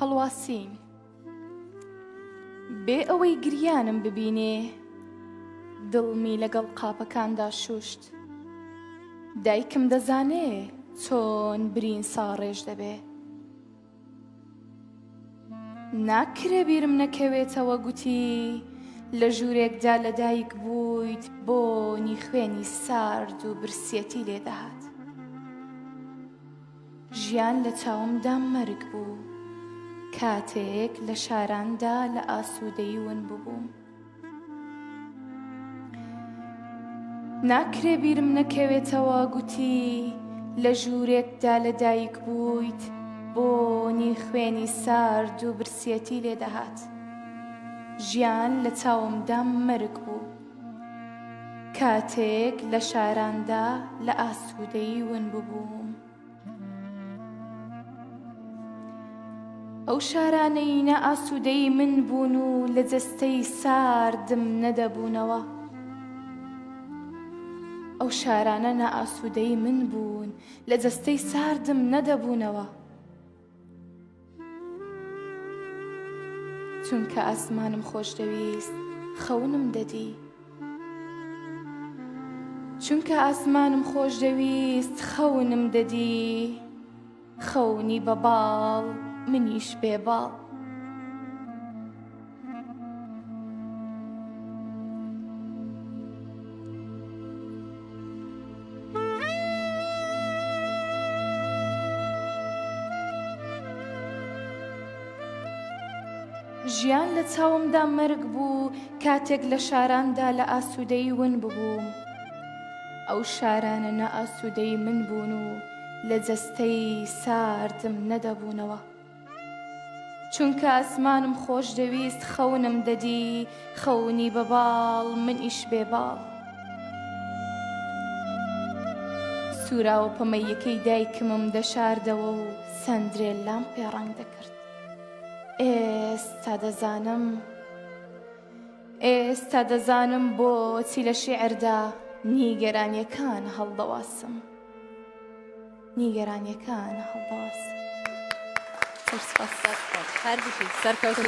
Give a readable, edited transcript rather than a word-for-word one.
هەڵواسین بێ ئەوەی گریانم ببینێ دڵمی لەگەڵ قاپەکاندا شوشت دایکم دەزانێ چۆن برین ساڕێژ دەبێ ناکرێ بیرم نەکەوێتەوە گوتی لە ژوورێکدا لە دایک بوویت بۆنی خوێنی سارد و برسێتی لێدەهات ژیان لە چاومدا مەرگ بوو کاتێک لە شاراندا لە ئاسوودەیی ون ببووم ناکرێ بیرم نەکەوێتەوە گوتی لە ژوورێکدا لە دایک بوویت بۆنی خوێنی سارد و برسێتی لێدەهات ژیان لە چاومدا مەرگ بوو کاتێک لە شاراندا لە ئاسوودەیی ون ببووم ئەو شارانەی نە ئاسوودەی من بوون و لە جەستەی ساردم نەدەبوونەوە ئەو شارانە نە ئاسوودەی من بوون لە جەستەی ساردم نەدەبوونەوە چونکە ئاسمانم خۆش دەویست خەونم دەدی چونکە ئاسمانم خۆش دەویست خەونم دەدی خەونی بە باڵ منیش بێ باڵ ژیان لە چاومدا مەرگ بوو کاتێک لە شاراندا لە ئاسوودەیی ون ببووم ئەو شارانە نە ئاسوودەی من بوون و لە جەستەی ساردم نەدەبوونەوە چونکە ئاسمانم خۆش دەویست خەونم دەدی خەونی بە باڵ منیش بێ باڵ سوورا و پەمەیەکەی دایکمم دەشاردەوە و سەندرێ لام پێڕەنگ دەکرد ئێستا دەزانم بۆچی لە شیعردا نیگەرانیەکان هەڵدەواسم سەرکەوتن